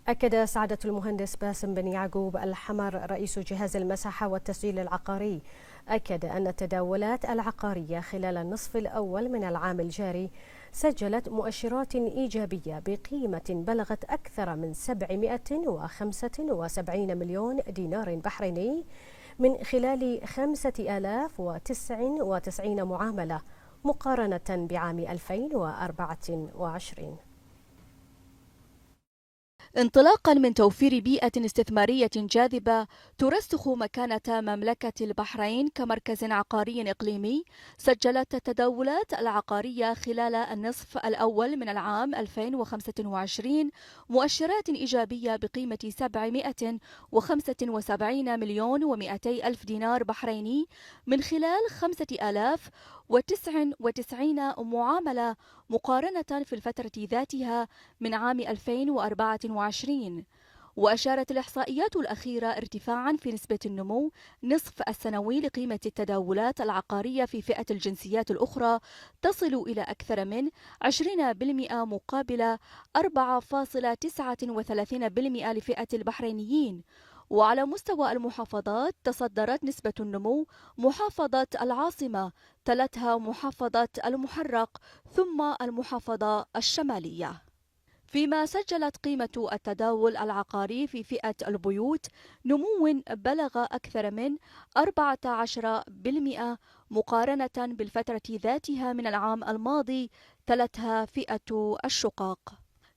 أكد سعادة المهندس باسم بن يعقوب الحمر رئيس جهاز المساحة والتسجيل العقاري أن التداولات العقارية خلال النصف الأول من العام الجاري سجلت مؤشرات إيجابية بقيمة بلغت أكثر من 775 مليون دينار بحريني من خلال 5099 معاملة مقارنة بعام 2024. انطلاقا من توفير بيئة استثمارية جاذبة ترسخ مكانة مملكة البحرين كمركز عقاري إقليمي، سجلت التداولات العقارية خلال النصف الأول من العام 2025 مؤشرات إيجابية بقيمة 775 مليون و200 ألف دينار بحريني من خلال 5099 معاملة مقارنة في الفترة ذاتها من عام 2024. وأشارت الإحصائيات الأخيرة ارتفاعا في نسبة النمو نصف السنوي لقيمة التداولات العقارية في فئة الجنسيات الأخرى تصل إلى أكثر من 20% مقابل 4.39% لفئة البحرينيين. وعلى مستوى المحافظات تصدرت نسبة النمو محافظة العاصمة، تلتها محافظة المحرق، ثم المحافظة الشمالية. فيما سجلت قيمة التداول العقاري في فئة البيوت نمو بلغ أكثر من 14% مقارنة بالفترة ذاتها من العام الماضي، تلتها فئة الشقق.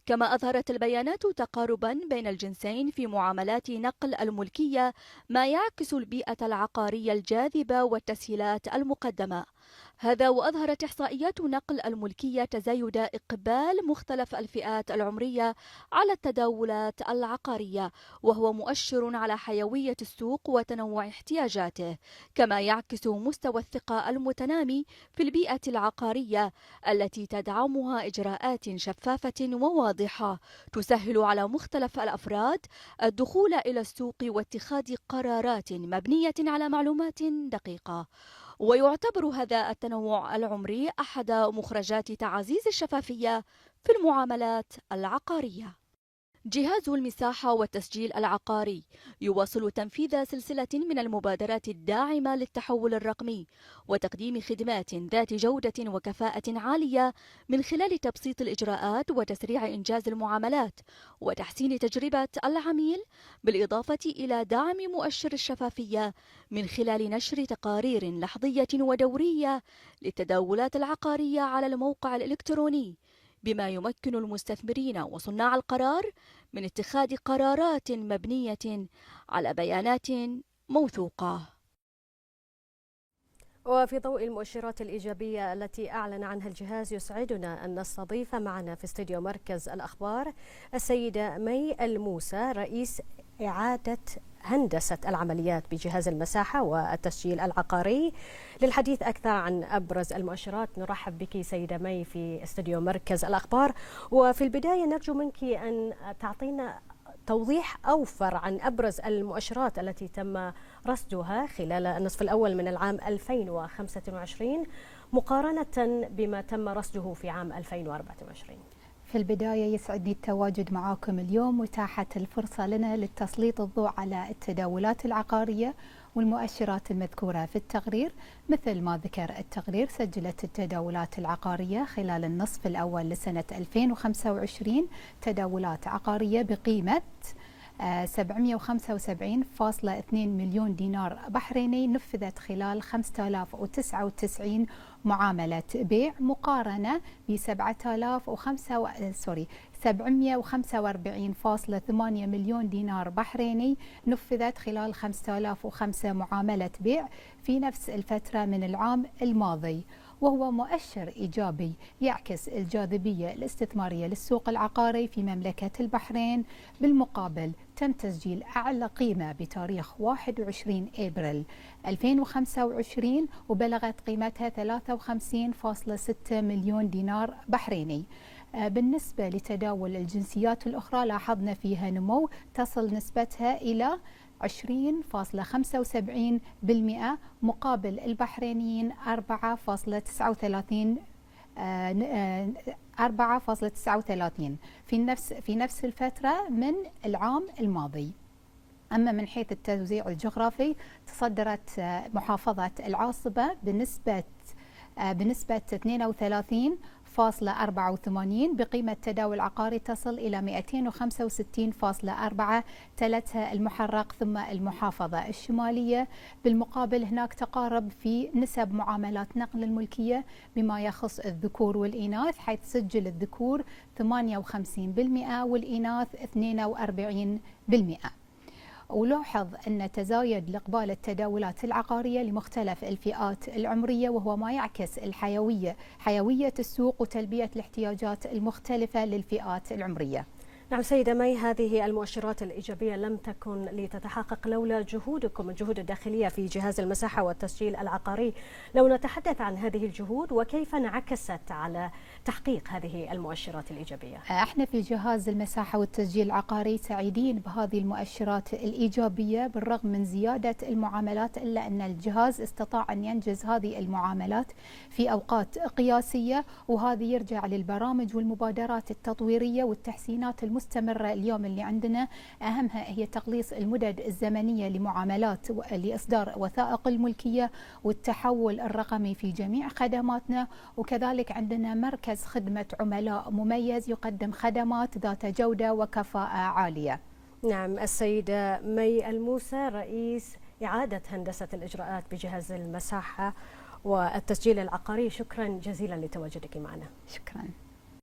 كما أظهرت البيانات تقاربا بين الجنسين في معاملات نقل الملكية، ما يعكس البيئة العقارية الجاذبة والتسهيلات المقدمة. هذا وأظهرت إحصائيات نقل الملكية تزايد إقبال مختلف الفئات العمرية على التداولات العقارية، وهو مؤشر على حيوية السوق وتنوع احتياجاته، كما يعكس مستوى الثقة المتنامي في البيئة العقارية التي تدعمها إجراءات شفافة وواضحة تسهل على مختلف الأفراد الدخول إلى السوق واتخاذ قرارات مبنية على معلومات دقيقة. ويعتبر هذا التنوع العمري أحد مخرجات تعزيز الشفافية في المعاملات العقارية. جهاز المساحة والتسجيل العقاري يواصل تنفيذ سلسلة من المبادرات الداعمة للتحول الرقمي وتقديم خدمات ذات جودة وكفاءة عالية من خلال تبسيط الإجراءات وتسريع إنجاز المعاملات وتحسين تجربة العميل، بالإضافة إلى دعم مؤشر الشفافية من خلال نشر تقارير لحظية ودورية للتداولات العقارية على الموقع الإلكتروني، بما يمكن المستثمرين وصناع القرار من اتخاذ قرارات مبنية على بيانات موثوقة. وفي ضوء المؤشرات الإيجابية التي أعلن عنها الجهاز، يسعدنا أن نستضيف معنا في استديو مركز الأخبار السيدة مي الموسى، رئيس إعادة هندسة العمليات بجهاز المساحة والتسجيل العقاري، للحديث أكثر عن أبرز المؤشرات. نرحب بك سيدة مي في استديو مركز الأخبار، وفي البداية نرجو منك أن تعطينا توضيح أوفر عن أبرز المؤشرات التي تم رصدها خلال النصف الأول من العام 2025 مقارنة بما تم رصده في عام 2024. في البداية يسعدني التواجد معاكم اليوم، وتاحت الفرصة لنا للتسليط الضوء على التداولات العقارية والمؤشرات المذكورة في التقرير. مثل ما ذكر التقرير، سجلت التداولات العقارية خلال النصف الأول لسنة 2025 تداولات عقارية بقيمة 775.2 مليون دينار بحريني نفذت خلال 5099 معاملة بيع، مقارنة ب 745.8 مليون دينار بحريني نفذت خلال 5005 معاملة بيع في نفس الفترة من العام الماضي، وهو مؤشر إيجابي يعكس الجاذبية الاستثمارية للسوق العقاري في مملكة البحرين. بالمقابل، تم تسجيل أعلى قيمة بتاريخ 21 أبريل 2025 وبلغت قيمتها 53.6 مليون دينار بحريني. بالنسبة لتداول الجنسيات الأخرى، لاحظنا فيها نمو تصل نسبتها إلى 20.75% مقابل البحرينيين 4.39 4.39 في نفس الفترة من العام الماضي. أما من حيث التوزيع الجغرافي تصدرت محافظة العاصمة بنسبة 32.84 بقيمة تداول عقاري تصل إلى 265.4، تلتها المحرق ثم المحافظة الشمالية. بالمقابل هناك تقارب في نسب معاملات نقل الملكية بما يخص الذكور والإناث، حيث سجل الذكور 58% والإناث 42%. ولوحظ أن تزايد إقبال التداولات العقارية لمختلف الفئات العمرية، وهو ما يعكس حيوية السوق وتلبية الاحتياجات المختلفة للفئات العمرية. نعم سيدة مي، هذه المؤشرات الإيجابية لم تكن لتتحقق لولا جهودكم، الجهود الداخلية في جهاز المساحة والتسجيل العقاري. لو نتحدث عن هذه الجهود وكيف انعكست على تحقيق هذه المؤشرات الإيجابية. احنا في جهاز المساحة والتسجيل العقاري سعيدين بهذه المؤشرات الإيجابية بالرغم من زيادة المعاملات، إلا أن الجهاز استطاع أن ينجز هذه المعاملات في أوقات قياسية، وهذا يرجع للبرامج والمبادرات التطويرية والتحسينات المستمرة اليوم اللي عندنا. أهمها هي تقليص المدد الزمنية لمعاملات لإصدار وثائق الملكية والتحول الرقمي في جميع خدماتنا، وكذلك عندنا مركز خدمة عملاء مميز يقدم خدمات ذات جودة وكفاءة عالية. نعم، السيدة مي الموسى رئيس إعادة هندسة الإجراءات بجهاز المساحة والتسجيل العقاري، شكرا جزيلا لتواجدك معنا. شكرا.